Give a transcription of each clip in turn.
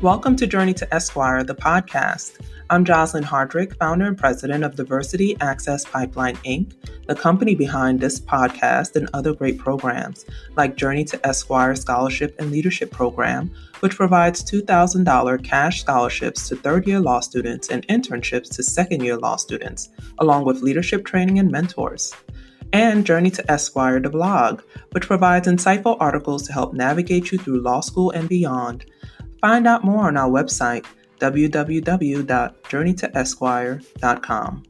Welcome to Journey to Esquire, the podcast. I'm Jocelyn Hardrick, founder and president of Diversity Access Pipeline, Inc., the company behind this podcast and other great programs, like Journey to Esquire Scholarship and Leadership Program, which provides $2,000 cash scholarships to third-year law students and internships to second-year law students, along with leadership training and mentors. And Journey to Esquire, the blog, which provides insightful articles to help navigate you through law school and beyond. Find out more on our website, www.journeytoesquire.com.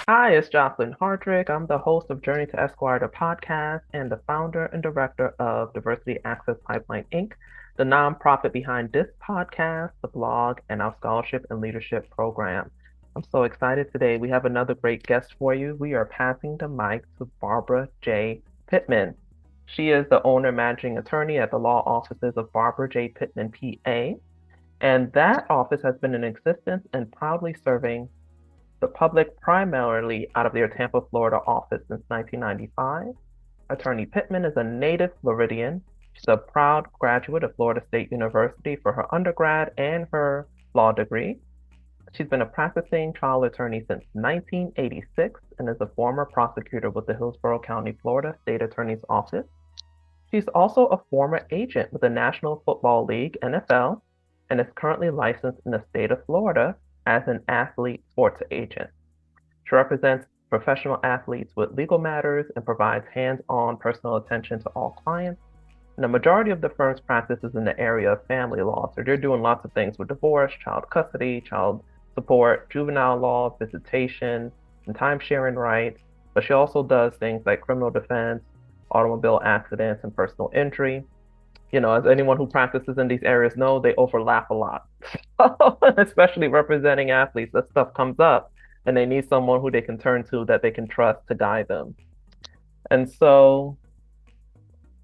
Hi, it's Jocelyn Hardrick. I'm the host of Journey to Esquire, the podcast, and the founder and director of Diversity Access Pipeline, Inc., the nonprofit behind this podcast, the blog, and our scholarship and leadership program. I'm so excited today. We have another great guest for you. We are passing the mic to Barbara J. Pittman. She is the owner managing attorney at the law offices of Barbara J. Pittman, PA. And that office has been in existence and proudly serving the public primarily out of their Tampa, Florida office since 1995. Attorney Pittman is a native Floridian. She's a proud graduate of Florida State University for her undergrad and her law degree. She's been a practicing trial attorney since 1986 and is a former prosecutor with the Hillsborough County, Florida State Attorney's Office. She's also a former agent with the National Football League, NFL, and is currently licensed in the state of Florida as an athlete sports agent. She represents professional athletes with legal matters and provides hands-on personal attention to all clients. And the majority of the firm's practice is in the area of family law. So they're doing lots of things with divorce, child custody, child support, juvenile law, visitation, and time-sharing rights. But she also does things like criminal defense, automobile accidents, and personal injury. You know, as anyone who practices in these areas know, they overlap a lot. Especially representing athletes, that stuff comes up, and they need someone who they can turn to that they can trust to guide them. And so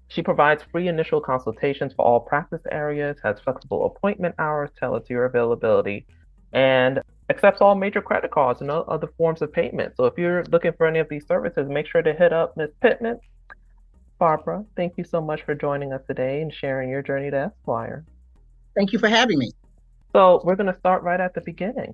she provides free initial consultations for all practice areas, has flexible appointment hours tailored to your availability, and accepts all major credit cards and other forms of payment. So if you're looking for any of these services, make sure to hit up Ms. Pittman. Barbara, thank you so much for joining us today and sharing your journey to Esquire. Thank you for having me. So we're going to start right at the beginning.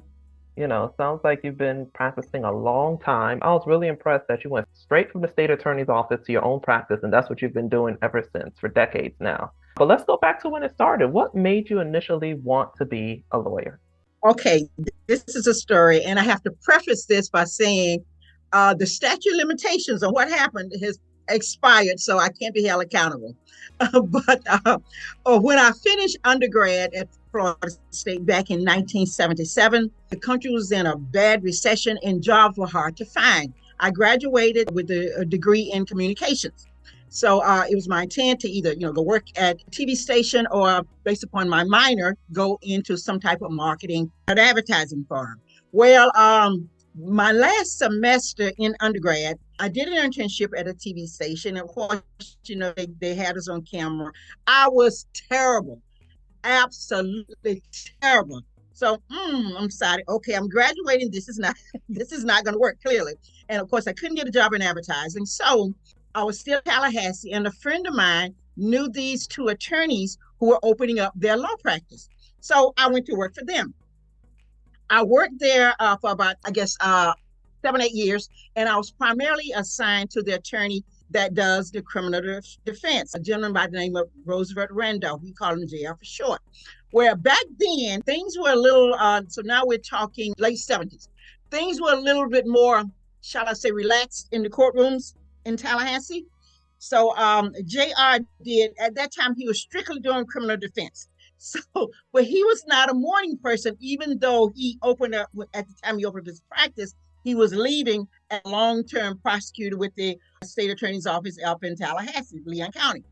You know, sounds like you've been practicing a long time. I was really impressed that you went straight from the state attorney's office to your own practice, and that's what you've been doing ever since, for decades now. But let's go back to when it started. What made you initially want to be a lawyer? Okay, this is a story, and I have to preface this by saying the statute of limitations on what happened has expired, so I can't be held accountable. But when I finished undergrad at Florida State back in 1977, the country was in a bad recession and jobs were hard to find. I graduated with a degree in communications. So it was my intent to either, go work at a TV station or, based upon my minor, go into some type of marketing and advertising firm. Well, my last semester in undergrad, I did an internship at a TV station. Of course, they had us on camera. I was terrible, absolutely terrible. So I'm sorry. Okay, I'm graduating. This is not going to work, clearly. And of course, I couldn't get a job in advertising. So I was still in Tallahassee, and a friend of mine knew these two attorneys who were opening up their law practice. So I went to work for them. I worked there for about, 7-8 years, and I was primarily assigned to the attorney that does the criminal defense, a gentleman by the name of Roosevelt Randolph. We call him JR for short. Where back then, things were a little, so now we're talking late 70s. Things were a little bit more, shall I say, relaxed in the courtrooms in Tallahassee. So JR did, at that time, he was strictly doing criminal defense. So, but he was not a morning person, even though he opened up, at the time he opened his practice, he was leaving a long-term prosecutor with the state attorney's office up in Tallahassee, Leon County.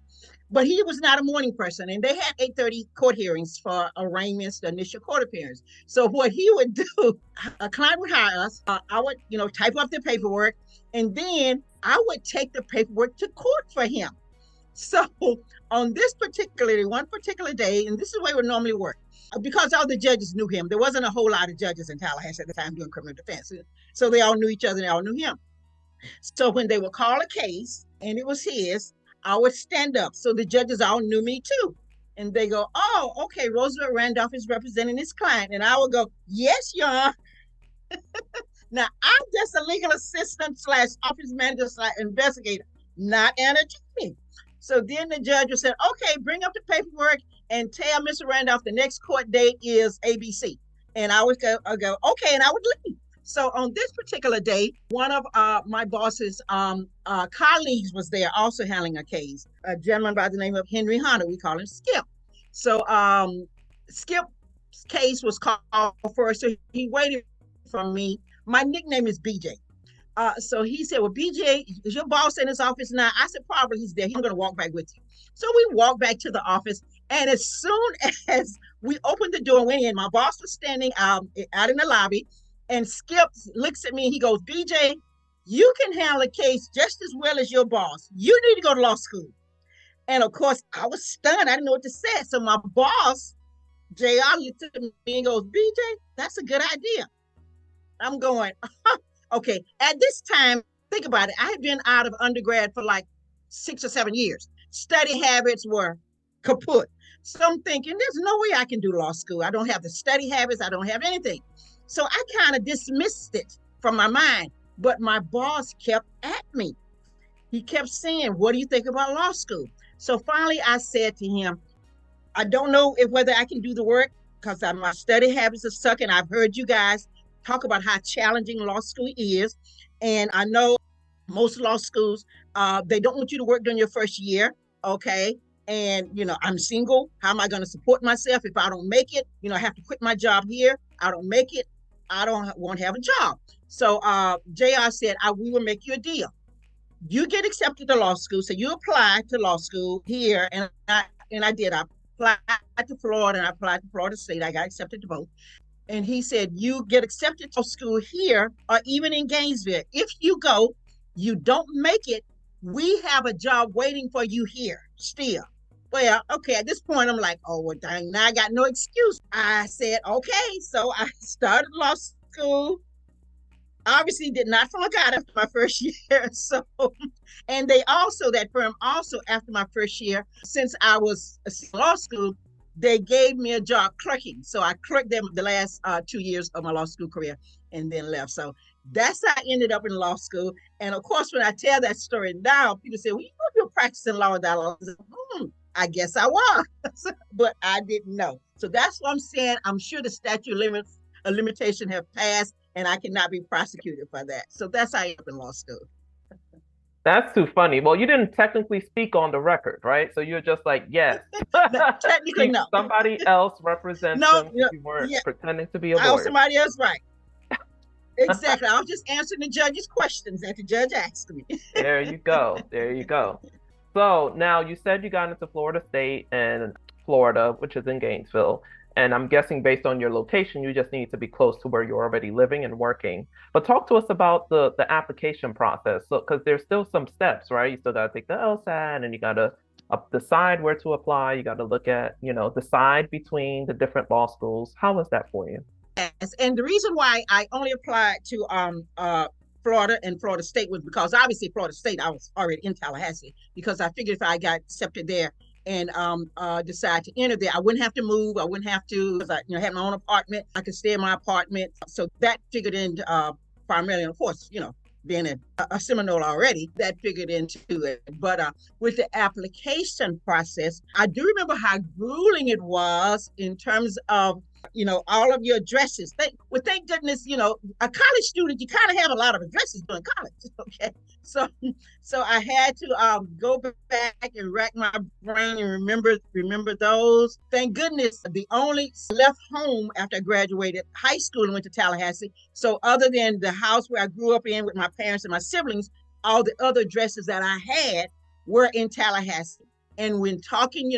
But he was not a morning person, and they had 8:30 court hearings for arraignments, the initial court appearance. So what he would do, a client would hire us, I would, type up the paperwork, and then I would take the paperwork to court for him. So on this one particular day, and this is the way it would normally work, because all the judges knew him. There wasn't a whole lot of judges in Tallahassee at the time doing criminal defense. So they all knew each other and they all knew him. So when they would call a case and it was his, I would stand up. So the judges all knew me too. And they go, oh, okay, Roosevelt Randolph is representing his client. And I would go, yes, Your Honor. Now, I'm just a legal assistant slash office manager slash investigator, not an attorney. So then the judge would say, okay, bring up the paperwork and tell Mr. Randolph the next court date is ABC. And I would go, okay, and I would leave. So on this particular day, one of my boss's colleagues was there also handling a case, a gentleman by the name of Henry Hunter. We call him Skip. So Skip's case was called first, so he waited for me. My nickname is BJ. So he said, well, BJ, is your boss in his office now? I said, probably he's there. He's going to walk back with you. So we walked back to the office. And as soon as we opened the door and went in, my boss was standing out in the lobby. And Skip looks at me and he goes, BJ, you can handle a case just as well as your boss. You need to go to law school. And of course, I was stunned. I didn't know what to say. So my boss, JR, looked at me and goes, BJ, that's a good idea. I'm going, okay. At this time, think about it. I had been out of undergrad for like 6 or 7 years. Study habits were kaput. So I'm thinking, there's no way I can do law school. I don't have the study habits. I don't have anything. So I kind of dismissed it from my mind. But my boss kept at me. He kept saying, what do you think about law school? So finally I said to him, I don't know whether I can do the work because my study habits are stuck. And I've heard you guys talk about how challenging law school is. And I know most law schools, they don't want you to work during your first year, okay? And, I'm single. How am I going to support myself if I don't make it? I have to quit my job here. I don't make it. I won't have a job. So JR said, we will make you a deal. You get accepted to law school. So you apply to law school here. And I did. I applied to Florida and I applied to Florida State. I got accepted to both. And he said, you get accepted to school here or even in Gainesville. If you go, you don't make it, we have a job waiting for you here still. Well, okay, at this point, I'm like, oh, well, dang, now I got no excuse. I said, okay, so I started law school. Obviously did not flunk out after my first year. So, and that firm also after my first year, since I was in law school, they gave me a job clerking. So I clerked them the last 2 years of my law school career and then left. So that's how I ended up in law school. And of course, when I tell that story now, people say, well, you're practicing law without law. I guess I was, but I didn't know. So that's what I'm saying. I'm sure the statute of limitation have passed and I cannot be prosecuted for that. So that's how I ended up in law school. That's too funny. Well, you didn't technically speak on the record, right? So you're just like, yes. Technically, no. Somebody else represents them. You weren't pretending to be a lawyer. I was somebody else, right. Exactly. I was just answering the judge's questions that the judge asked me. There you go. There you go. So now you said you got into Florida State and Florida, which is in Gainesville. And I'm guessing based on your location, you just need to be close to where you're already living and working. But talk to us about the application process. So, because there's still some steps, right? You still got to take the LSAT and you got to decide where to apply. You got to look at, decide between the different law schools. How was that for you? Yes. And the reason why I only applied to Florida and Florida State was because obviously Florida State, I was already in Tallahassee because I figured if I got accepted there and decide to enter there, I wouldn't have to move. I wouldn't have to, because I had my own apartment. I could stay in my apartment. So that figured into primarily, and of course, being a Seminole already, that figured into it. But with the application process, I do remember how grueling it was in terms of all of your addresses. Thank goodness, a college student, you kind of have a lot of addresses during college. Okay. So I had to go back and rack my brain and remember those. Thank goodness, the only left home after I graduated high school and went to Tallahassee. So other than the house where I grew up in with my parents and my siblings, all the other addresses that I had were in Tallahassee. And when talking,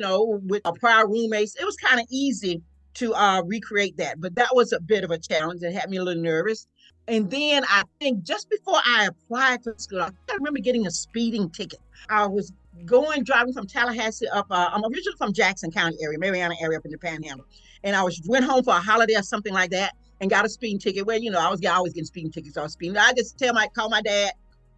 with prior roommates, it was kind of easy to recreate that. But that was a bit of a challenge. It had me a little nervous. And then I think just before I applied to school, I remember getting a speeding ticket. I was driving from Tallahassee up. I'm originally from Jackson County area, Mariana area up in the Panhandle, and I went home for a holiday or something like that, and got a speeding ticket. Well, I was always getting speeding tickets. So I was speeding. I just call my dad,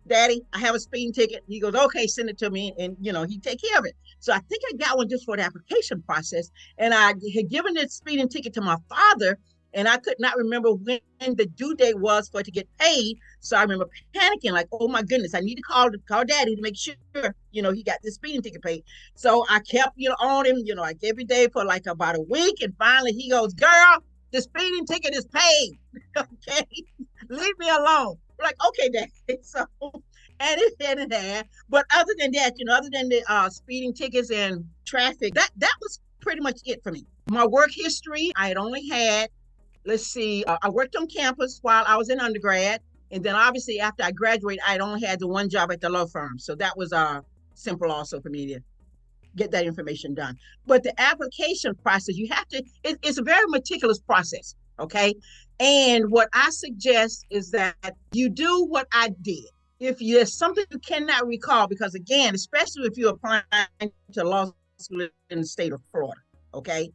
Daddy, I have a speeding ticket. He goes, okay, send it to me, and he take care of it. So I think I got one just for the application process, and I had given this speeding ticket to my father, and I could not remember when the due date was for it to get paid. So I remember panicking, like, oh my goodness, I need to call Daddy to make sure, he got this speeding ticket paid. So I kept, on him, like every day for like about a week, and finally he goes, girl, the speeding ticket is paid. Okay, leave me alone. We're like, okay, Daddy. So, and it had it there. But other than that, other than the speeding tickets and traffic, that was pretty much it for me. My work history, I had only had, let's see, I worked on campus while I was in undergrad. And then obviously after I graduated, I'd only had the one job at the law firm. So that was simple also for me to get that information done. But the application process, you have to, it's a very meticulous process, okay? And what I suggest is that you do what I did. If there's something you cannot recall, because again, especially if you're applying to law school in the state of Florida, okay?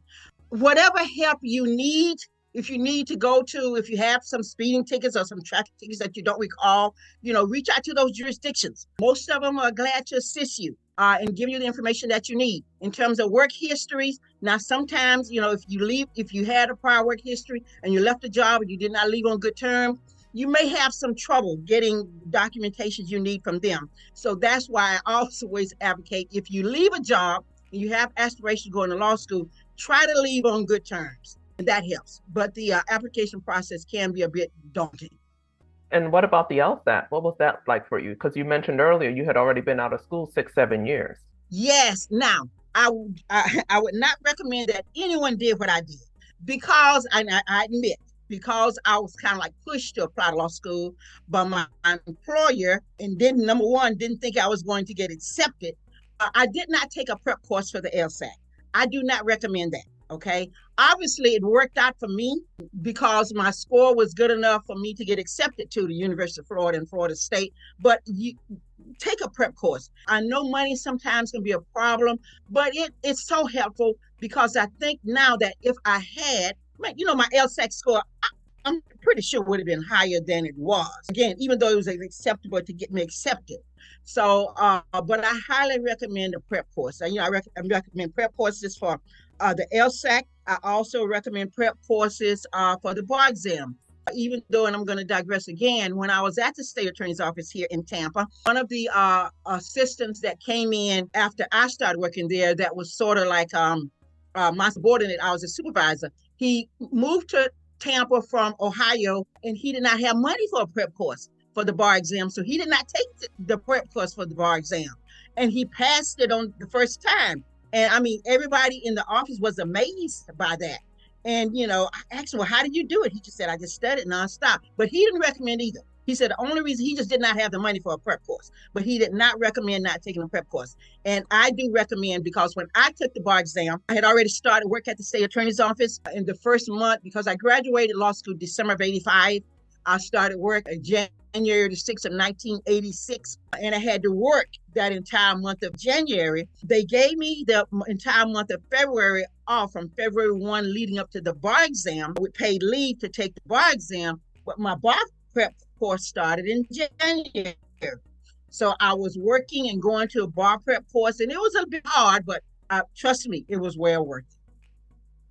Whatever help you need, if you need to go to, if you have some speeding tickets or some traffic tickets that you don't recall, reach out to those jurisdictions. Most of them are glad to assist you and give you the information that you need. In terms of work histories, now sometimes, if you had a prior work history and you left a job and you did not leave on good terms, you may have some trouble getting documentations you need from them. So that's why I always advocate, if you leave a job and you have aspirations going to law school, try to leave on good terms. And that helps. But the application process can be a bit daunting. And what about the LSAT? What was that like for you? Because you mentioned earlier you had already been out of school 6-7 years. Yes. Now, I would not recommend that anyone did what I did, because I admit, because I was kind of like pushed to apply to law school by my employer, and then number one, didn't think I was going to get accepted. I did not take a prep course for the LSAT. I do not recommend that. Okay. Obviously, it worked out for me because my score was good enough for me to get accepted to the University of Florida and Florida State. But you take a prep course. I know money sometimes can be a problem, but it's so helpful, because I think now that if I had, my LSAT score, I'm pretty sure would have been higher than it was. Again, even though it was acceptable to get me accepted. So, but I highly recommend a prep course. I recommend prep courses for the LSAC. I also recommend prep courses for the bar exam. Even though, and I'm going to digress again, when I was at the state attorney's office here in Tampa, one of the assistants that came in after I started working there, that was sort of like my subordinate, I was a supervisor. He moved to Tampa from Ohio, and he did not have money for a prep course for the bar exam. So he did not take the prep course for the bar exam. And he passed it on the first time. And I mean, everybody in the office was amazed by that. And, I asked him, well, how did you do it? He just said, I just studied nonstop. But he didn't recommend either. He said the only reason, he just did not have the money for a prep course, but he did not recommend not taking a prep course. And I do recommend, because when I took the bar exam, I had already started work at the state attorney's office in the first month, because I graduated law school December of 85. I started work January the 6th of 1986, and I had to work that entire month of January. They gave me the entire month of February off, from February 1 leading up to the bar exam with paid leave to take the bar exam. But my bar prep course started in January. So I was working and going to a bar prep course, and it was a bit hard, but trust me, it was well worth it.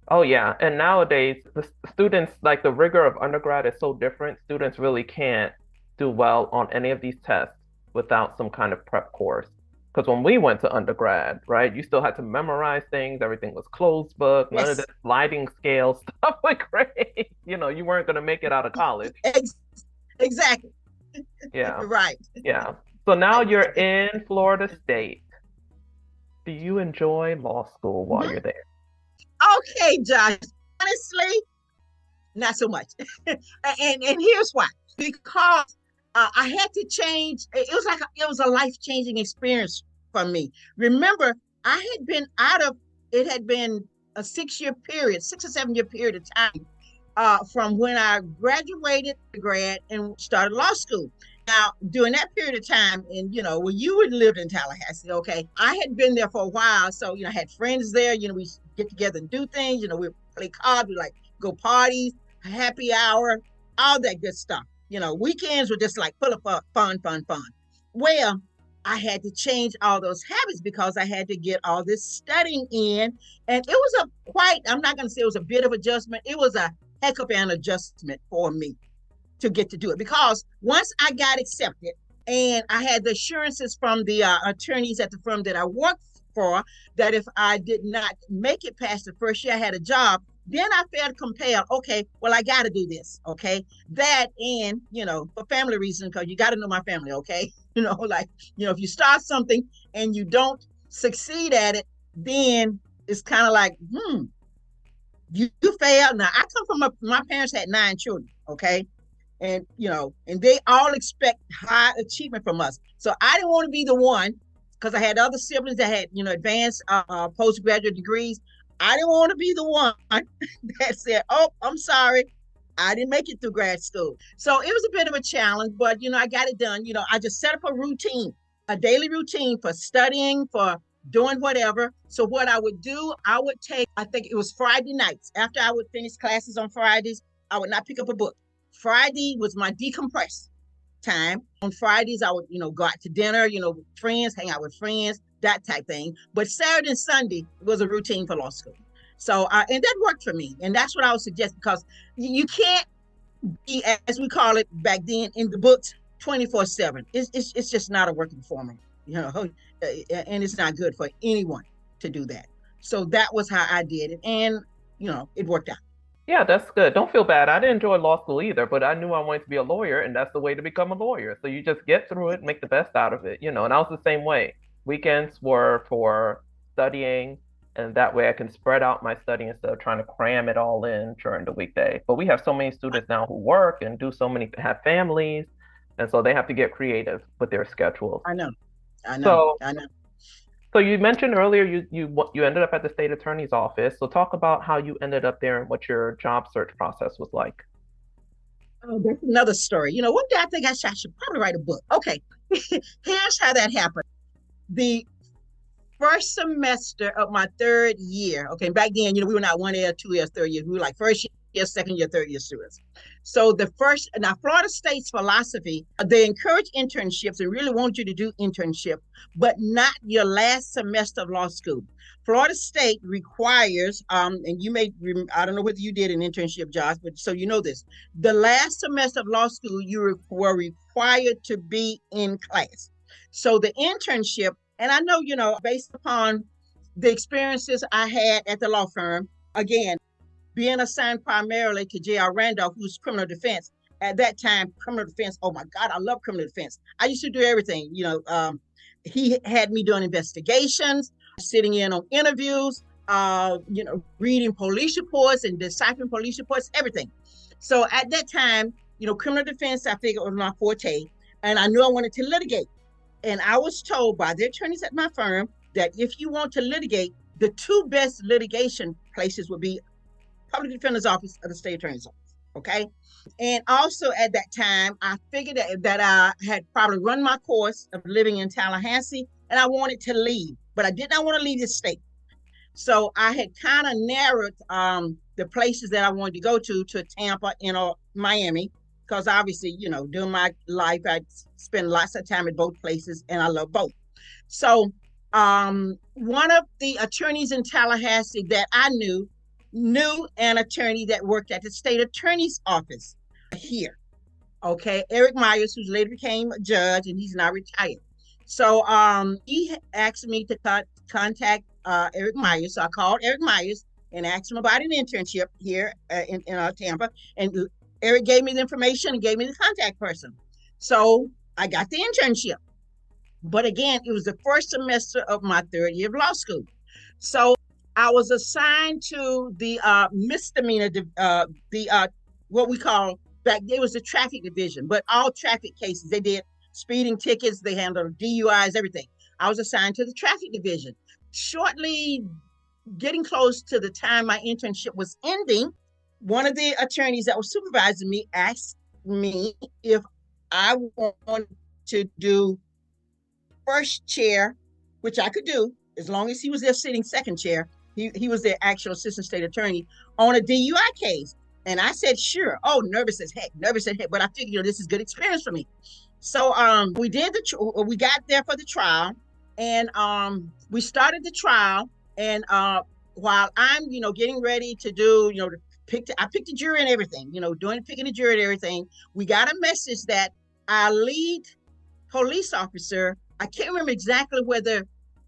Oh yeah, and nowadays the students, like, the rigor of undergrad is so different. Students really can't do well on any of these tests without some kind of prep course. Because when we went to undergrad, right, you still had to memorize things. Everything was closed book, none of Yes, this sliding scale stuff with grades. You weren't going to make it out of college. exactly. Yeah, Right. yeah. So now you're in Florida State. Do you enjoy law school while Mhm. you're there? Okay, Josh. Honestly, not so much. And here's why. Because I had to change. It was a life-changing experience for me. Remember, I had been out of it had been a 6-year period, 6 or 7 year period of time from when I graduated grad and started law school. Now, during that period of time, and when you had lived in Tallahassee, okay, I had been there for a while. So, I had friends there. We get together and do things. We play cards, we like go parties, happy hour, all that good stuff. Weekends were just like full of fun, fun, fun. Well, I had to change all those habits because I had to get all this studying in. And it was I'm not going to say it was a bit of adjustment. It was a heck of an adjustment for me to get to do it, because once I got accepted and I had the assurances from the attorneys at the firm that I worked for, that if I did not make it past the first year I had a job, then I felt compelled, okay, well, I got to do this, okay? That, and, for family reasons, because you got to know my family, okay? If you start something and you don't succeed at it, then it's kind of like, you failed. Now, I come from my parents had 9 children, okay? And and they all expect high achievement from us. So I didn't want to be the one, because I had other siblings that had advanced postgraduate degrees. I didn't want to be the one that said, "Oh, I'm sorry, I didn't make it through grad school." So it was a bit of a challenge, but I got it done. I just set up a routine, a daily routine for studying, for doing whatever. So what I would do, I would take, I think it was Friday nights, after I would finish classes on Fridays, I would not pick up a book. Friday was my decompress time. On Fridays, I would, go out to dinner, with friends, hang out with friends, that type thing. But Saturday and Sunday was a routine for law school. So, and that worked for me. And that's what I would suggest, because you can't be, as we call it back then, in the books 24/7. It's just not a working formula, and it's not good for anyone to do that. So that was how I did it. And, it worked out. Yeah, that's good. Don't feel bad. I didn't enjoy law school either, but I knew I wanted to be a lawyer, and that's the way to become a lawyer. So you just get through it, make the best out of it, and I was the same way. Weekends were for studying, and that way I can spread out my studying instead of trying to cram it all in during the weekday. But we have so many students now who work and do so many, have families, and so they have to get creative with their schedules. I know. I know. So I know. so you mentioned earlier you ended up at the state attorney's office. So talk about how you ended up there and what your job search process was like. Oh, that's another story. One day I think I should probably write a book. Okay. Here's how that happened. The first semester of my third year, okay, back then, we were not 1 year, 2 years, third year. We were like first year, second year, third year students. So now Florida State's philosophy, they encourage internships and really want you to do internship, but not your last semester of law school. Florida State requires, and I don't know whether you did an internship, Josh, but so you know this, the last semester of law school, you were required to be in class. So the internship, and I know, based upon the experiences I had at the law firm, again, being assigned primarily to J.R. Randolph, who's criminal defense. At that time, criminal defense, oh my God, I love criminal defense. I used to do everything. He had me doing investigations, sitting in on interviews, reading police reports and deciphering police reports, everything. So at that time, criminal defense, I figured was my forte, and I knew I wanted to litigate. And I was told by the attorneys at my firm that if you want to litigate, the 2 best litigation places would be public defender's office or the state attorney's office. Okay. And also at that time, I figured that I had probably run my course of living in Tallahassee, and I wanted to leave, but I did not want to leave the state. So I had kind of narrowed the places that I wanted to go to Tampa and Miami, because obviously, during my life, I spent lots of time at both places, and I love both. So one of the attorneys in Tallahassee that I knew an attorney that worked at the state attorney's office here. Okay, Eric Myers, who later became a judge, and he's now retired. So he asked me to contact Eric Myers. So I called Eric Myers and asked him about an internship here in Tampa. And Eric gave me the information and gave me the contact person. So I got the internship. But again, it was the first semester of my third year of law school. So I was assigned to the misdemeanor, what we call back then was the traffic division, but all traffic cases, they did speeding tickets, they handled DUIs, everything. I was assigned to the traffic division. Shortly getting close to the time my internship was ending, one of the attorneys that was supervising me asked me if I wanted to do first chair, which I could do as long as he was there sitting second chair. He was the actual assistant state attorney on a DUI case. And I said, sure. Oh, nervous as heck, nervous as heck. But I figured, this is good experience for me. So we got there for the trial, and we started the trial. And while I'm, getting ready to do, I picked the jury and everything, picking the jury and everything. We got a message that our lead police officer, I can't remember exactly whether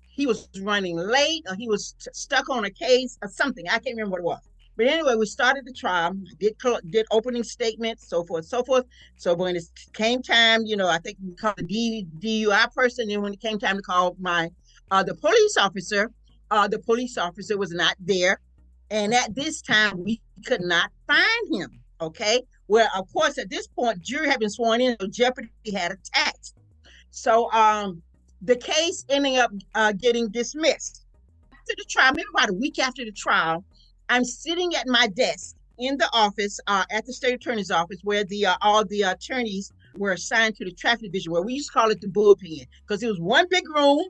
he was running late or he was stuck on a case or something. I can't remember what it was. But anyway, we started the trial, did opening statements, so forth, so forth. So when it came time, I think we called the DUI person. And when it came time to call the police officer was not there. And at this time, we could not find him. Okay. Well, of course, at this point, jury had been sworn in, so jeopardy had attached. So the case ending up getting dismissed. After the trial, maybe about a week after the trial, I'm sitting at my desk in the office at the state attorney's office where all the attorneys were assigned to the traffic division, where we used to call it the bullpen, because it was one big room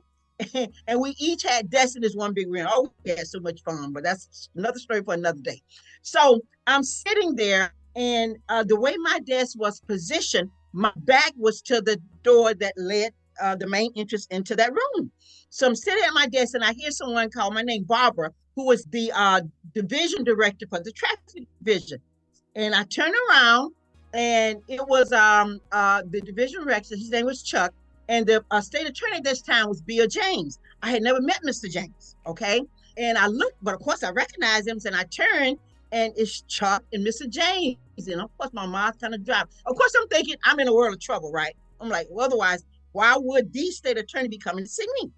and we each had desks in this one big room. Oh, we had so much fun, but that's another story for another day. So I'm sitting there, and the way my desk was positioned, my back was to the door that led the main entrance into that room. So I'm sitting at my desk, and I hear someone call my name, Barbara, who was the division director for the traffic division. And I turned around, and it was the division director. His name was Chuck, and the state attorney at this time was Bill James. I had never met Mr. James, okay? And I looked, but of course I recognized him, and I turned, and it's Chuck and Mr. James. And of course my mouth kind of dropped. Of course I'm thinking I'm in a world of trouble, right? I'm like, well, otherwise, why would the state attorney be coming to see me?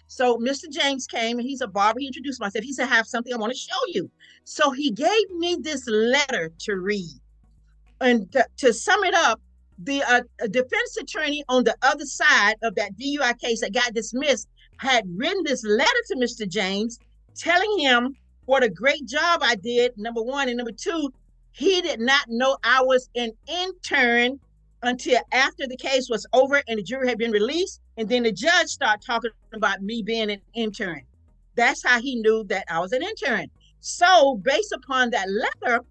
So Mr. James came, and he said, Barbara, he introduced myself. He said, I have something I want to show you. So he gave me this letter to read. And to sum it up, the defense attorney on the other side of that DUI case that got dismissed had written this letter to Mr. James telling him what a great job I did, number one. And number two, he did not know I was an intern until after the case was over and the jury had been released. And then the judge started talking about me being an intern. That's how he knew that I was an intern. So based upon that letter,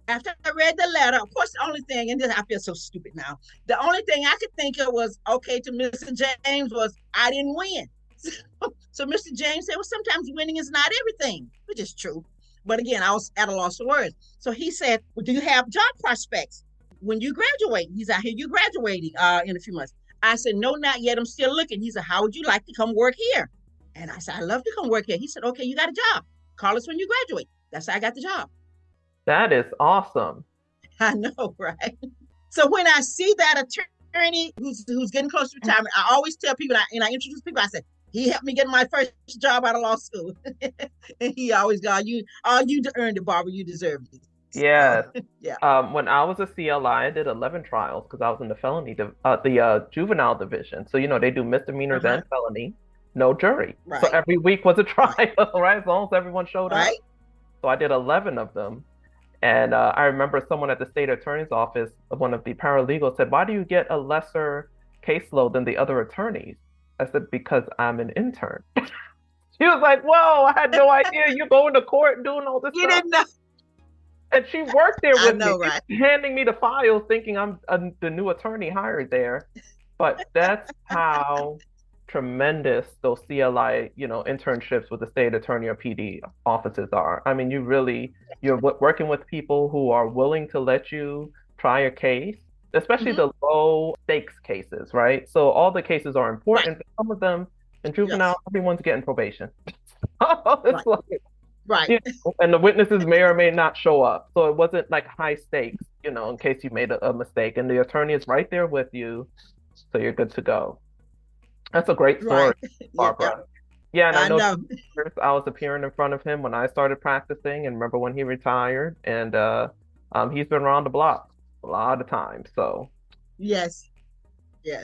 after I read the letter, of course, the only thing, and this, I feel so stupid now, the only thing I could think of was, okay, to Mr. James was, I didn't win. So Mr. James said, well, sometimes winning is not everything, which is true. But again, I was at a loss of words. So he said, well, do you have job prospects when you graduate? He's out here, you graduating in a few months. I said, no, not yet. I'm still looking. He said, how would you like to come work here? And I said, I'd love to come work here. He said, okay, you got a job. Call us when you graduate. That's how I got the job. That is awesome. I know, right? So when I see that attorney who's getting close to retirement, I always tell people, and I introduce people, I said, he helped me get my first job out of law school. And he always got, you earned it, Barbara, you deserved it. Yes. Yeah. When I was a CLI, I did 11 trials because I was in the juvenile division. So, they do misdemeanors and felony, no jury. Right. So every week was a trial, right? As long as everyone showed up. Right. So I did 11 of them. And I remember someone at the state attorney's office, one of the paralegals, said, why do you get a lesser caseload than the other attorneys? I said, because I'm an intern. She was like, whoa, I had no idea you're going to court and doing all this You stuff. didn't know. And she worked there with me, right? handing me the files, thinking I'm the new attorney hired there. But that's how tremendous those CLI, internships with the state attorney or PD offices are. I mean, you're working with people who are willing to let you try a case, especially the low stakes cases, right? So all the cases are important. Right. Some of them in juvenile, everyone's getting probation. It's right. And the witnesses may or may not show up. So it wasn't like high stakes, in case you made a mistake. And the attorney is right there with you. So you're good to go. That's a great story, Barbara. Yeah, and I know. I was appearing in front of him when I started practicing, and remember when he retired. And he's been around the block a lot of times. So yes.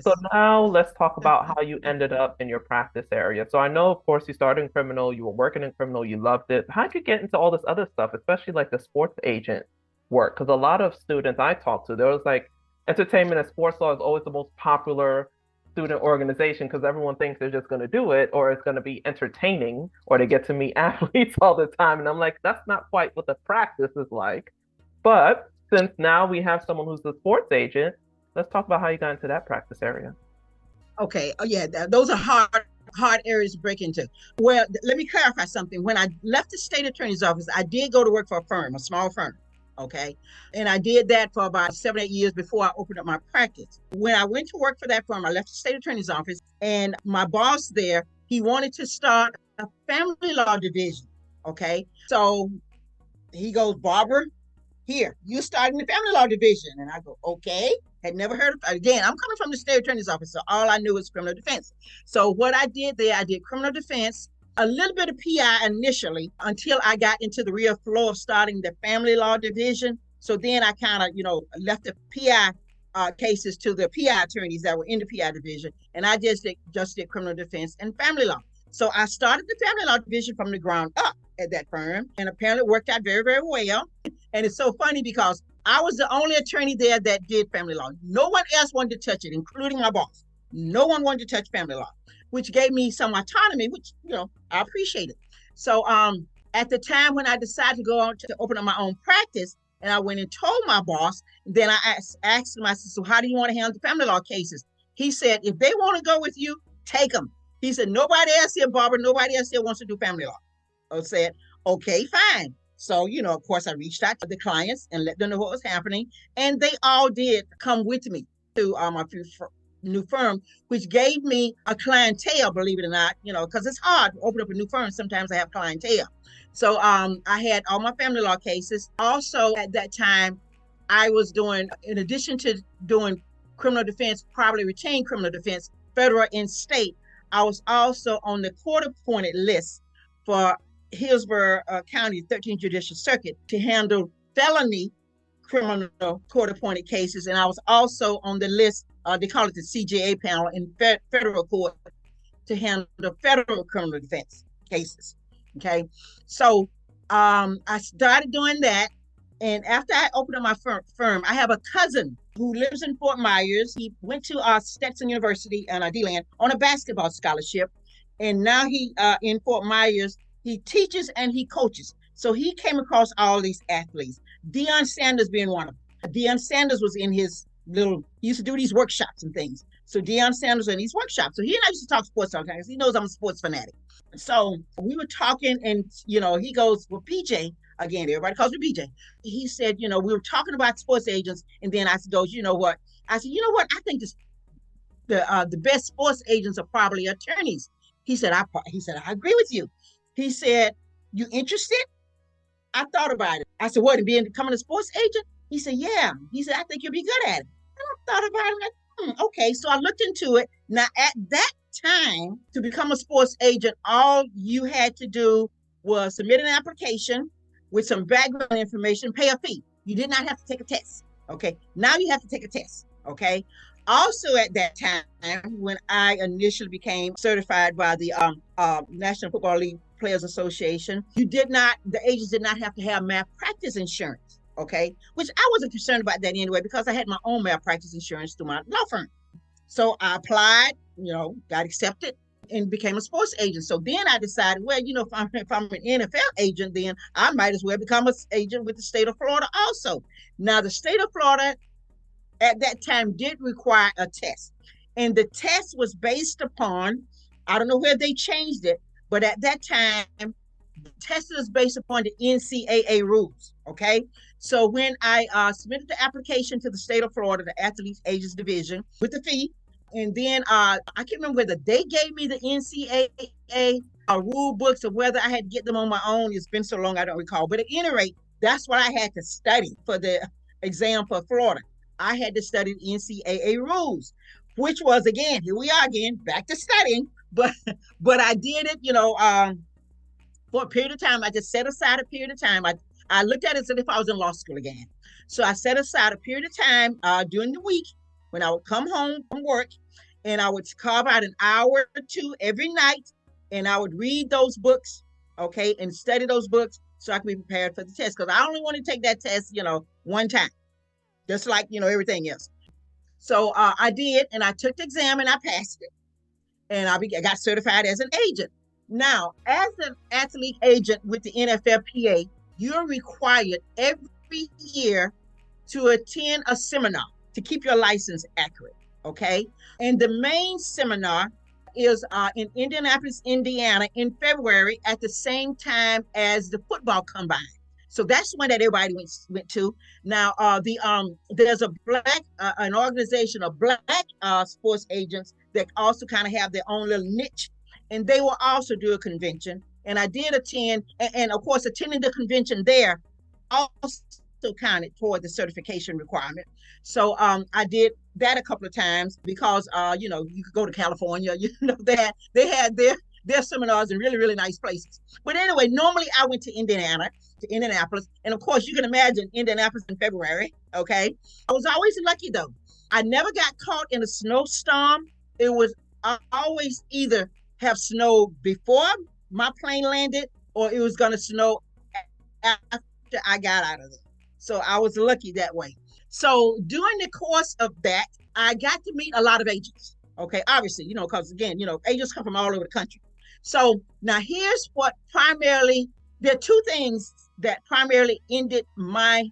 So now let's talk about how you ended up in your practice area. So I know, of course, you started in criminal, you were working in criminal, you loved it. How'd you get into all this other stuff, especially like the sports agent work? Because a lot of students I talked to, there was like, entertainment and sports law is always the most popular student organization because everyone thinks they're just going to do it or it's going to be entertaining or they get to meet athletes all the time. And I'm like, that's not quite what the practice is like. But since now we have someone who's a sports agent, let's talk about how you got into that practice area. Okay. Oh, yeah. Those are hard areas to break into. Well, let me clarify something. When I left the state attorney's office, I did go to work for a firm, a small firm. Okay. And I did that for about 7, 8 years before I opened up my practice. When I went to work for that firm, I left the state attorney's office, and my boss there, he wanted to start a family law division. Okay. So he goes, Barbara, here, you starting the family law division. And I go, okay. Had never heard of it. Again, I'm coming from the state attorney's office, so all I knew was criminal defense. So what I did there, I did criminal defense, a little bit of PI initially until I got into the real flow of starting the family law division. So then I kind of, left the PI cases to the PI attorneys that were in the PI division, and I just did criminal defense and family law. So I started the family law division from the ground up at that firm, and apparently it worked out very, very well. And it's so funny because I was the only attorney there that did family law. No one else wanted to touch it, including my boss. No one wanted to touch family law, which gave me some autonomy, which, I appreciated. So at the time when I decided to go on to open up my own practice, and I went and told my boss, then I asked him, I said, so how do you want to handle the family law cases? He said, if they want to go with you, take them. He said, nobody else here, Barbara, nobody else here wants to do family law. I said, okay, fine. So, of course, I reached out to the clients and let them know what was happening. And they all did come with me to my new firm, which gave me a clientele, believe it or not, because it's hard to open up a new firm. Sometimes I have clientele. So I had all my family law cases. Also, at that time, I was doing, in addition to doing criminal defense, probably retained criminal defense, federal and state, I was also on the court-appointed list for Hillsborough County 13th Judicial Circuit to handle felony criminal court-appointed cases. And I was also on the list, they call it the CJA panel in federal court to handle federal criminal defense cases. Okay. So I started doing that. And after I opened up my firm, I have a cousin who lives in Fort Myers. He went to Stetson University in DeLand on a basketball scholarship. And now he in Fort Myers, he teaches and he coaches. So he came across all these athletes. Deion Sanders being one of them. Deion Sanders was in his he used to do these workshops and things. So Deion Sanders was in these workshops. So he and I used to talk sports sometimes. He knows I'm a sports fanatic. So we were talking and, he goes, well, PJ, again, everybody calls me PJ. He said, we were talking about sports agents. And then I said, you know what? I said, I think the best sports agents are probably attorneys. He said, I agree with you. He said, you interested? I thought about it. I said, what, becoming a sports agent? He said, yeah. He said, I think you'll be good at it. And I thought about it. Like, okay. So I looked into it. Now, at that time, to become a sports agent, all you had to do was submit an application with some background information, pay a fee. You did not have to take a test. Okay. Now you have to take a test. Okay. Also at that time, when I initially became certified by the National Football League Players Association, the agents did not have to have malpractice insurance, okay? Which I wasn't concerned about that anyway, because I had my own malpractice insurance through my law firm. So I applied, got accepted and became a sports agent. So then I decided, well, if I'm an NFL agent, then I might as well become an agent with the state of Florida also. Now, the state of Florida at that time did require a test. And the test was based upon, I don't know where they changed it, but at that time, the test was based upon the NCAA rules, okay? So when I submitted the application to the state of Florida, the Athletes Agents Division, with the fee, and then I can't remember whether they gave me the NCAA rule books or whether I had to get them on my own. It's been so long, I don't recall. But at any rate, that's what I had to study for the exam for Florida. I had to study the NCAA rules, which was, again, here we are again, back to studying. But I did it, for a period of time. I just set aside a period of time. I looked at it as if I was in law school again. So I set aside a period of time during the week when I would come home from work, and I would carve out an hour or two every night, and I would read those books, okay, and study those books so I could be prepared for the test. Because I only want to take that test, one time, just like, everything else. So I did, and I took the exam and I passed it, and I got certified as an agent. Now, as an athlete agent with the NFLPA, you're required every year to attend a seminar to keep your license accurate. Okay. And the main seminar is in Indianapolis, Indiana in February at the same time as the football combine. So that's one that everybody went to. Now, there's a black an organization of black sports agents that also kind of have their own little niche, and they will also do a convention. And I did attend, and of course, attending the convention there also counted toward the certification requirement. So I did that a couple of times because you could go to California. They had their seminars in really really nice places. But anyway, normally I went to Indianapolis, and of course you can imagine Indianapolis in February. Okay, I was always lucky though. I never got caught in a snowstorm. It was always either have snowed before my plane landed, or it was going to snow after I got out of there. So I was lucky that way. So during the course of that, I got to meet a lot of agents. Okay, obviously, because again, agents come from all over the country. So now here's what primarily, there are two things that primarily ended my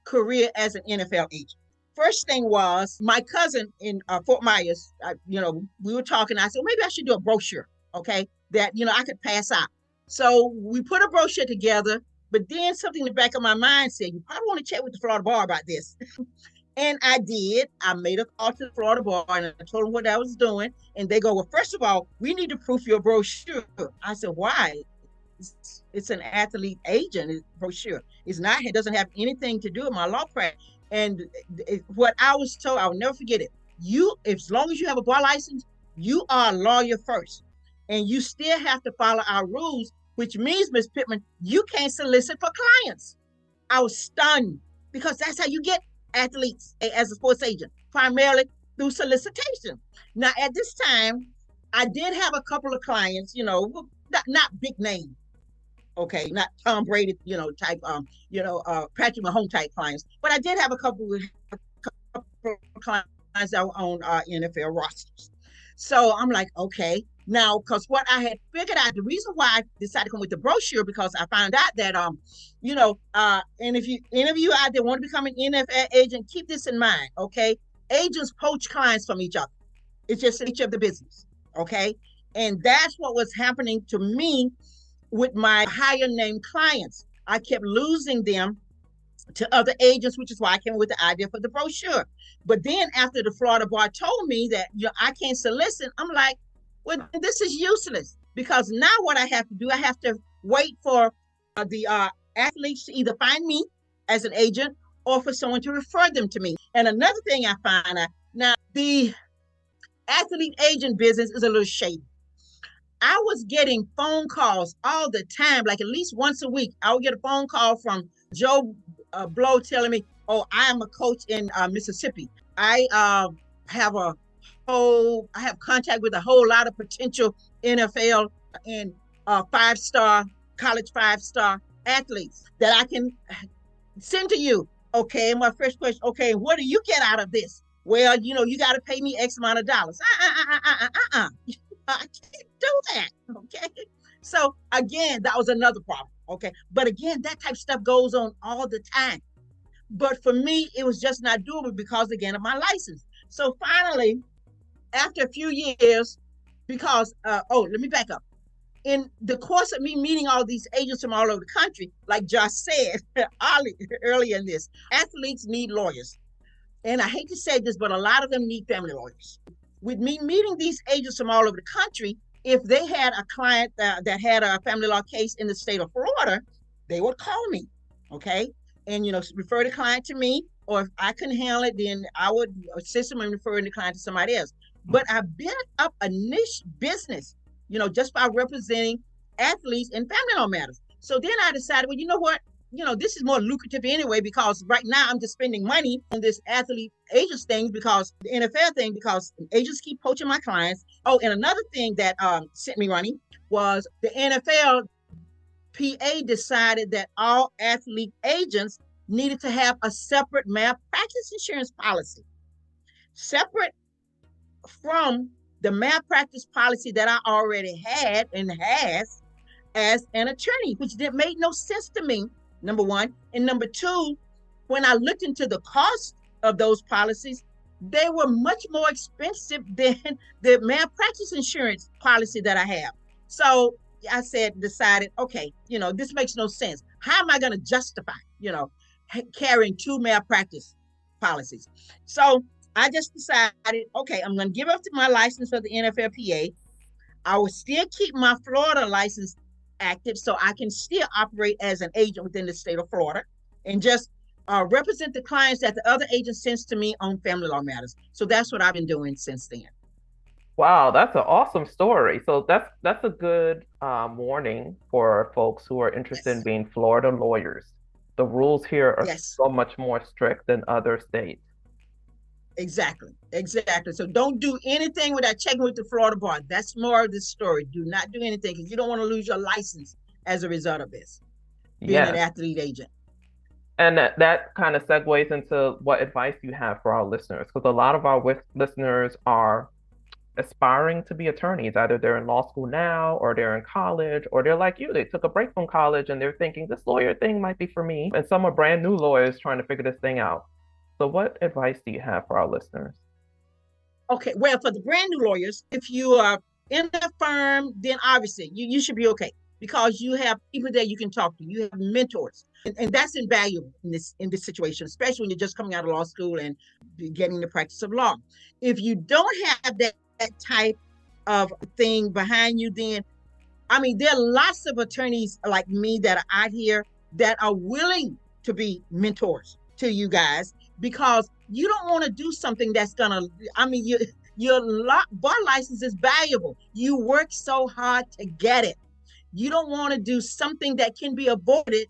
career as an NFL agent. First thing was my cousin in Fort Myers, we were talking. I said, well, maybe I should do a brochure, okay, that, I could pass out. So we put a brochure together, but then something in the back of my mind said, you probably want to check with the Florida Bar about this. And I did. I made a call to the Florida Bar and I told them what I was doing. And they go, well, first of all, we need to proof your brochure. I said, why? It's an athlete agent brochure. It's not, it doesn't have anything to do with my law practice. And what I was told, I'll never forget it. As long as you have a bar license, you are a lawyer first. And you still have to follow our rules, which means, Ms. Pittman, you can't solicit for clients. I was stunned because that's how you get athletes as a sports agent, primarily through solicitation. Now, at this time, I did have a couple of clients, not big name, okay, not Tom Brady, type, Patrick Mahomes type clients, but I did have a couple of clients that were on NFL rosters. So I'm like, okay. Now, because what I had figured out, the reason why I decided to come with the brochure, because I found out that, and if any of you out there want to become an NFL agent, keep this in mind, okay? Agents poach clients from each other. It's just the nature of the business, okay? And that's what was happening to me with my higher name clients. I kept losing them to other agents, which is why I came up with the idea for the brochure. But then after the Florida Bar told me that I can't solicit, I'm like, well, this is useless, because now what I have to do, I have to wait for the athletes to either find me as an agent or for someone to refer them to me. And another thing I find out, now the athlete agent business is a little shady. I was getting phone calls all the time, like at least once a week. I would get a phone call from Joe Blow telling me, oh, I am a coach in Mississippi. I have contact with a whole lot of potential NFL and college five-star athletes that I can send to you. Okay, my first question, okay, what do you get out of this? Well, you got to pay me X amount of dollars. I can't do that, okay? So again, that was another problem, okay? But again, that type of stuff goes on all the time. But for me, it was just not doable because, again, of my license. So finally, after a few years, because, let me back up. In the course of me meeting all these agents from all over the country, like Josh said earlier in this, athletes need lawyers. And I hate to say this, but a lot of them need family lawyers. With me meeting these agents from all over the country, if they had a client that had a family law case in the state of Florida, they would call me, okay? And, refer the client to me, or if I couldn't handle it, then I would assist them in referring the client to somebody else. But I built up a niche business, just by representing athletes in family law matters. So then I decided, well, you know what? This is more lucrative anyway, because right now I'm just spending money on this athlete agents thing, because the NFL thing, because agents keep poaching my clients. Oh, and another thing that sent me running was the NFL PA decided that all athlete agents needed to have a separate malpractice insurance policy. separate from the malpractice policy that I already had and has as an attorney, which made no sense to me, number one. And number two, when I looked into the cost of those policies, they were much more expensive than the malpractice insurance policy that I have. So I decided, okay, this makes no sense. How am I going to justify, carrying two malpractice policies? So I just decided, okay, I'm going to give up my license for the NFLPA. I will still keep my Florida license active so I can still operate as an agent within the state of Florida and just represent the clients that the other agent sends to me on family law matters. So that's what I've been doing since then. Wow, that's an awesome story. So that's a good warning for folks who are interested in Yes. being Florida lawyers. The rules here are Yes. so much more strict than other states. Exactly. Exactly. So don't do anything without checking with the Florida bar. That's more of the story. Do not do anything because you don't want to lose your license as a result of this, being an Yes. athlete agent. And that kind of segues into what advice you have for our listeners, because a lot of our listeners are aspiring to be attorneys. Either they're in law school now, or they're in college, or they're like you. They took a break from college and they're thinking this lawyer thing might be for me. And some are brand new lawyers trying to figure this thing out. So, what advice do you have for our listeners? Okay. Well, for the brand new lawyers, if you are in the firm, then obviously you should be okay because you have people that you can talk to. You have mentors. And that's invaluable in this situation, especially when you're just coming out of law school and getting the practice of law. If you don't have that type of thing behind you, then I mean, there are lots of attorneys like me that are out here that are willing to be mentors to you guys because you don't want to do something that's gonna. I mean, your bar license is valuable. You work so hard to get it. You don't want to do something that can be avoided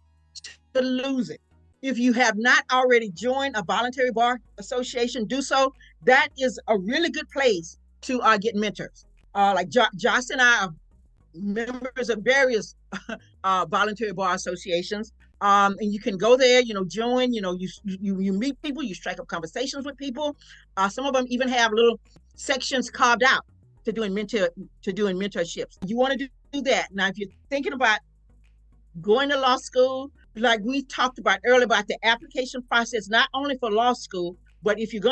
to lose it. If you have not already joined a voluntary bar association, do so. That is a really good place to get mentors. Like Josh and I are members of various voluntary bar associations. And you can go there, join, you meet people, you strike up conversations with people. Some of them even have little sections carved out to doing mentorships. You want to do that. Now, if you're thinking about going to law school, like we talked about earlier about the application process, not only for law school, but if you're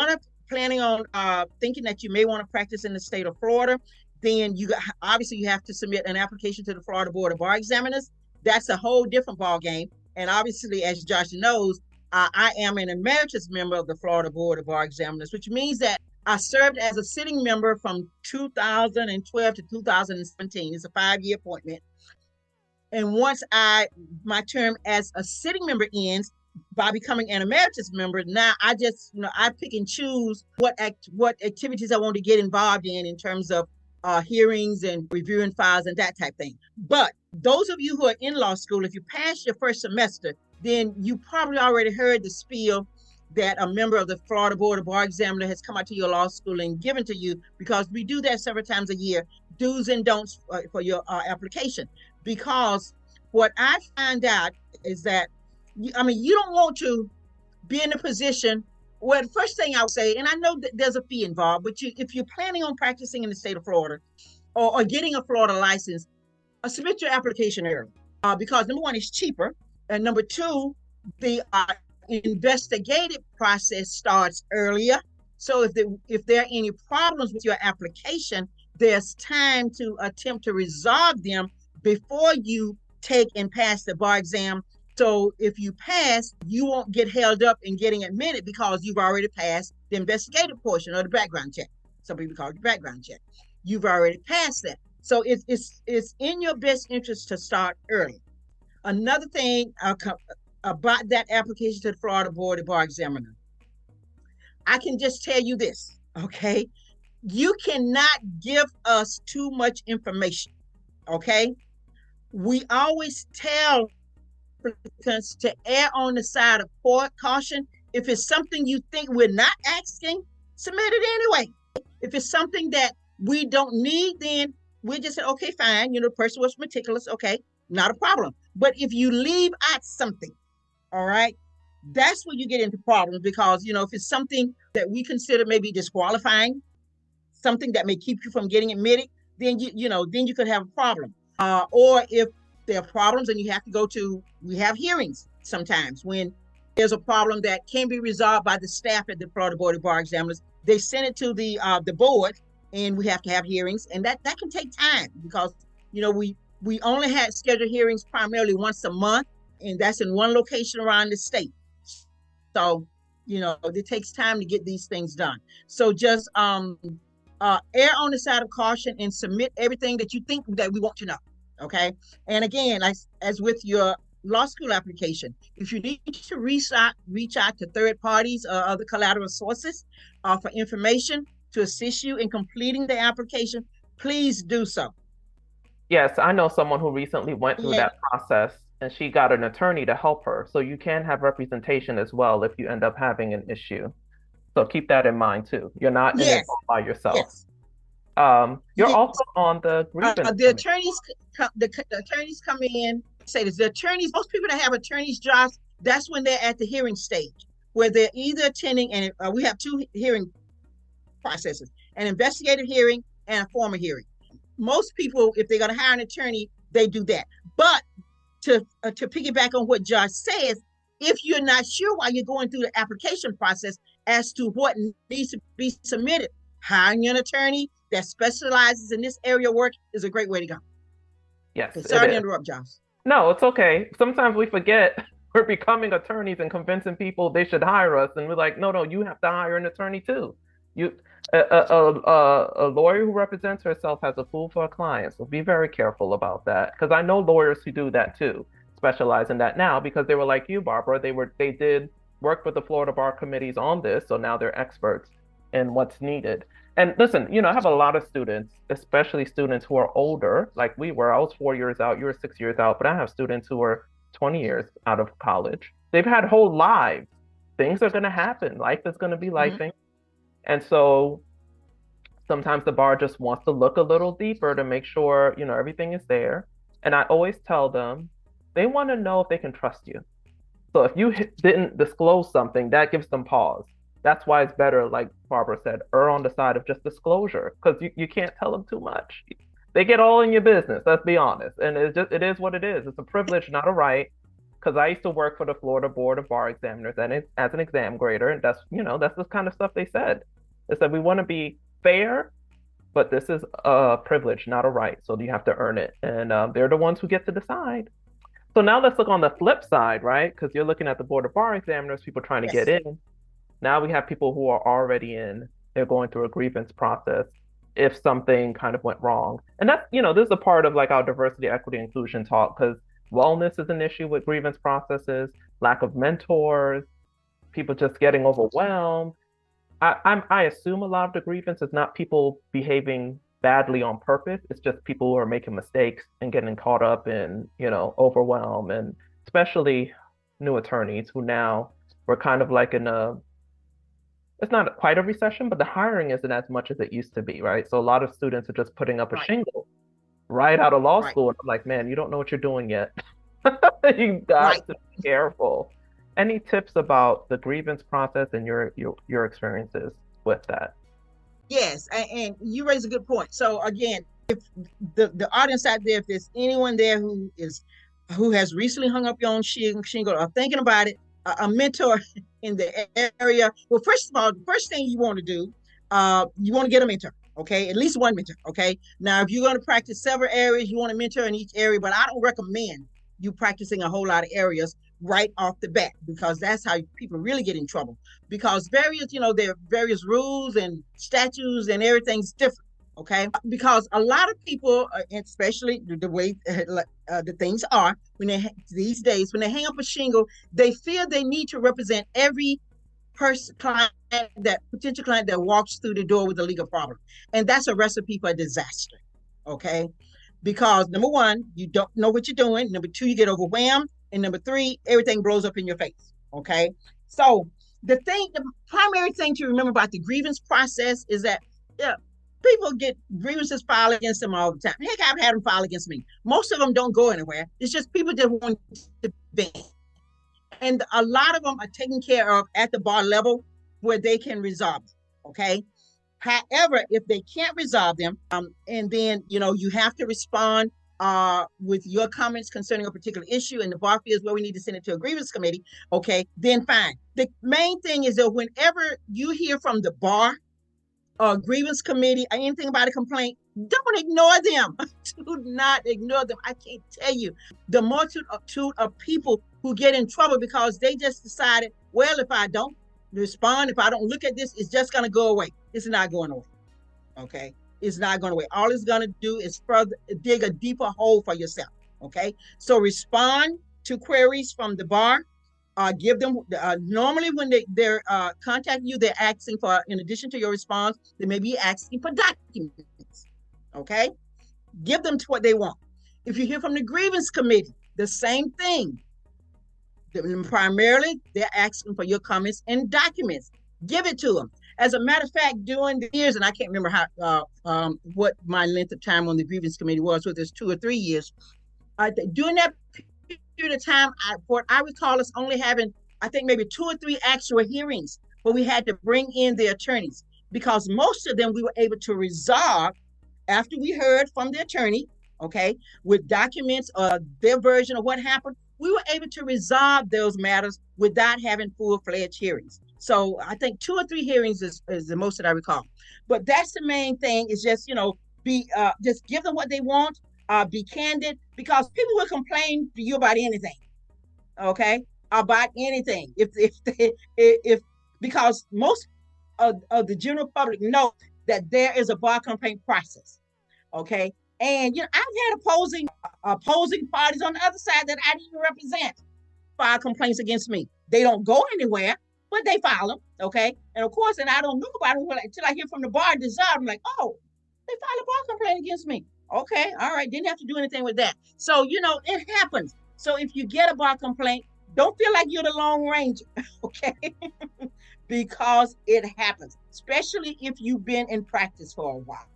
planning on thinking that you may want to practice in the state of Florida, then obviously you have to submit an application to the Florida Board of Bar Examiners. That's a whole different ball game. And obviously, as Josh knows, I am an emeritus member of the Florida Board of Bar Examiners, which means that I served as a sitting member from 2012 to 2017. It's a 5-year appointment. And once my term as a sitting member ends, by becoming an emeritus member, now I just, I pick and choose what activities I want to get involved in terms of hearings and reviewing files and that type thing. But those of you who are in law school, if you pass your first semester, then you probably already heard the spiel that a member of the Florida Board of Bar Examiner has come out to your law school and given to you, because we do that several times a year, do's and don'ts for your application. Because what I find out is that, you don't want to be in a position where the first thing I would say, and I know that there's a fee involved, but if you're planning on practicing in the state of Florida or getting a Florida license, submit your application early because number one, it's cheaper. And number two, the investigative process starts earlier. So if there are any problems with your application, there's time to attempt to resolve them before you take and pass the bar exam. So if you pass, you won't get held up in getting admitted because you've already passed the investigative portion or the background check. Some people call it the background check. You've already passed that. So it's in your best interest to start early. Another thing about that application to the Florida Board of Bar Examiner, I can just tell you this, okay? You cannot give us too much information, okay? We always tell applicants to err on the side of caution. If it's something you think we're not asking, submit it anyway. If it's something that we don't need, then we just say, okay, fine. The person was meticulous. Okay, not a problem. But if you leave out something, all right, That's where you get into problems because, if it's something that we consider maybe disqualifying, something that may keep you from getting admitted, then then you could have a problem. Or if there are problems and you have to we have hearings sometimes when there's a problem that can be resolved by the staff at the Florida Board of Bar Examiners. They send it to the board, and we have to have hearings, and that can take time because we only had scheduled hearings primarily once a month, and that's in one location around the state. So it takes time to get these things done. So just err on the side of caution and submit everything that you think that we want to know. Okay. And again, as with your law school application, if you need to reach out to third parties or other collateral sources for information to assist you in completing the application, please do so. Yes, I know someone who recently went through Yeah. that process and she got an attorney to help her. So you can have representation as well if you end up having an issue. So keep that in mind too. You're not in it Yes. all by yourself. Yes. You're Yes. also on the grievance The committee. attorneys, the attorneys come in. Say this: the attorneys. Most people that have attorneys' jobs, that's when they're at the hearing stage, where they're either attending, and we have two hearing processes: an investigative hearing and a formal hearing. Most people, if they're going to hire an attorney, they do that. But to piggyback on what Josh says, if you're not sure while you're going through the application process as to what needs to be submitted, hiring an attorney that specializes in this area of work is a great way to go. Yes, Okay, it sorry to is. interrupt, Josh. No, it's okay. Sometimes we forget we're becoming attorneys and convincing people they should hire us, and we're like, no, no, you have to hire an attorney too. You, a lawyer who represents herself has a fool for a client, so be very careful about that. Because I know lawyers who do that too, specialize in that now because they were like you, Barbara. They did work with the Florida Bar committees on this, so now they're experts in what's needed. And listen, I have a lot of students, especially students who are older, like we were. I was 4 years out, you were 6 years out, but I have students who are 20 years out of college. They've had whole lives. Things are going to happen. Life is going to be Mm-hmm. lifing. And so sometimes the bar just wants to look a little deeper to make sure, everything is there. And I always tell them they want to know if they can trust you. So if you didn't disclose something, that gives them pause. That's why it's better, like Barbara said, err on the side of just disclosure because you can't tell them too much. They get all in your business, let's be honest. And it is what it is. It's a privilege, not a right. Because I used to work for the Florida Board of Bar Examiners and as an exam grader, and that's the kind of stuff they said. They said we want to be fair, but this is a privilege, not a right. So you have to earn it, and they're the ones who get to decide. So now let's look on the flip side, right? Because you're looking at the Board of Bar Examiners, people trying to get Yes. in. Now we have people who are already in. They're going through a grievance process if something kind of went wrong. And that's, this is a part of like our diversity, equity, inclusion talk because wellness is an issue with grievance processes, lack of mentors, people just getting overwhelmed. I assume a lot of the grievance is not people behaving badly on purpose. It's just people who are making mistakes and getting caught up in, overwhelm, and especially new attorneys who now we're kind of like in a it's not quite a recession, but the hiring isn't as much as it used to be, right? So a lot of students are just putting up a Right. shingle right out of law Right. school. And I'm like, man, you don't know what you're doing yet. You Right. got to be careful. Any tips about the grievance process and your experiences with that? Yes, and you raise a good point. So again, if the audience out there, if there's anyone there who has recently hung up your own shingle or thinking about it, a mentor in the area. Well, first of all, the first thing you want to do, you want to get a mentor. Okay, at least one mentor. Okay, now if you're going to practice several areas, you want a mentor in each area, but I don't recommend you practicing a whole lot of areas right off the bat because that's how people really get in trouble because there are various rules and statutes and everything's different. Okay, because a lot of people, especially the way the things are these days when they hang up a shingle, they feel they need to represent every client, that potential client that walks through the door with a legal problem, and that's a recipe for disaster. Okay, because number one, you don't know what you're doing. Number two, you get overwhelmed. And number three, everything blows up in your face. Okay. So the primary thing to remember about the grievance process is that yeah, people get grievances filed against them all the time. Heck, I've had them filed against me. Most of them don't go anywhere. It's just people just want to vent. And a lot of them are taken care of at the bar level where they can resolve them, okay? However, if they can't resolve them, and then, you have to respond with your comments concerning a particular issue, and the bar feels where we need to send it to a grievance committee, okay, then fine. The main thing is that whenever you hear from the bar or grievance committee or anything about a complaint, don't ignore them. Do not ignore them. I can't tell you the multitude of people who get in trouble because they just decided, well, if I don't respond, if I don't look at this, it's just going to go away. It's not going away. Okay. It's not going away. All it's going to do is further dig a deeper hole for yourself. Okay. So respond to queries from the bar. Give them, normally when they're contacting you, they're asking for, in addition to your response, they may be asking for documents. Okay. Give them to what they want. If you hear from the grievance committee, the same thing. Primarily, they're asking for your comments and documents. Give it to them. As a matter of fact, during the years, and I can't remember what my length of time on the grievance committee was, whether it's 2 or 3 years. During that period of time, I recall us only having, I think, maybe 2 or 3 actual hearings where we had to bring in the attorneys, because most of them we were able to resolve after we heard from the attorney, okay, with documents or their version of what happened. We were able to resolve those matters without having full-fledged hearings. So I think 2 or 3 hearings is the most that I recall. But that's the main thing, is just, just give them what they want, be candid, because people will complain to you about anything, okay? About anything. Because most of the general public know that there is a bar complaint process, okay? And, I've had opposing parties on the other side that I didn't represent file complaints against me. They don't go anywhere, but they file them, okay? And of course, and I don't know about it until I hear from the bar dissolved. I'm like, oh, they filed a bar complaint against me. Okay, all right, didn't have to do anything with that. So, it happens. So if you get a bar complaint, don't feel like you're the Lone Ranger, okay? Because it happens, especially if you've been in practice for a while.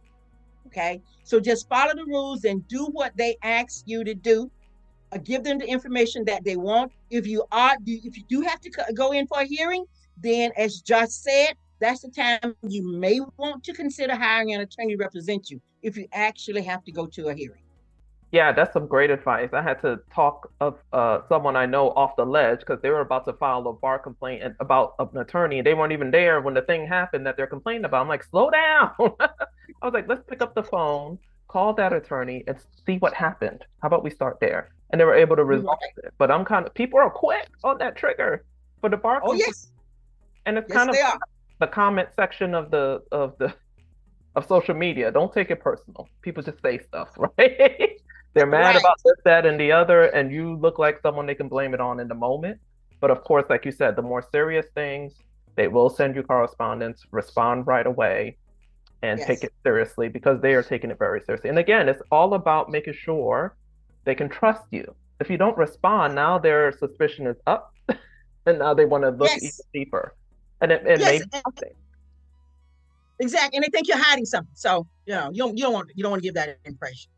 Okay, so just follow the rules and do what they ask you to do. Give them the information that they want. If you do have to go in for a hearing, then as Josh said, that's the time you may want to consider hiring an attorney to represent you if you actually have to go to a hearing. Yeah, that's some great advice. I had to talk of someone I know off the ledge because they were about to file a bar complaint about an attorney, and they weren't even there when the thing happened that they're complaining about. I'm like, slow down. I was like, let's pick up the phone, call that attorney, and see what happened. How about we start there? And they were able to resolve it. But people are quick on that trigger for the bar complaint. Yes. And it's kind of the comment section of social media. Don't take it personal. People just say stuff, right? They're mad about this, that, and the other, and you look like someone they can blame it on in the moment. But of course, like you said, the more serious things, they will send you correspondence, respond right away, and take it seriously because they are taking it very seriously. And again, it's all about making sure they can trust you. If you don't respond, now their suspicion is up, and now they want to look even deeper. And it may be something. Exactly, and they think you're hiding something. So you don't want to give that impression.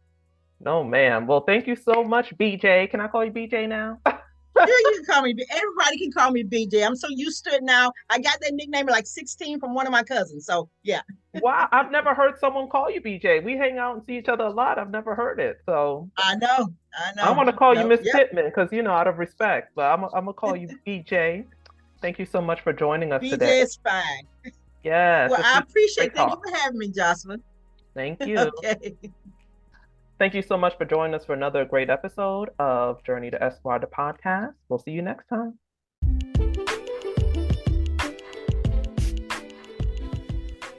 No, ma'am. Well, thank you so much, BJ. Can I call you BJ now? Sure, you can call me. Everybody can call me BJ. I'm so used to it now. I got that nickname at like 16 from one of my cousins. So yeah. Wow, I've never heard someone call you BJ. We hang out and see each other a lot. I've never heard it. So I know. I want to call you Miss Pittman because out of respect. But I'm gonna call you BJ. Thank you so much for joining us today. BJ is fine. Yes. Well, I appreciate it. Thank you for having me, Jocelyn. Thank you. Okay. Thank you so much for joining us for another great episode of Journey to Esquire, the podcast. We'll see you next time.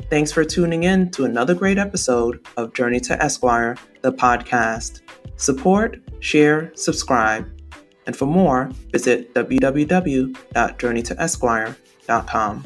Thanks for tuning in to another great episode of Journey to Esquire, the podcast. Support, share, subscribe. And for more, visit www.journeytoesquire.com.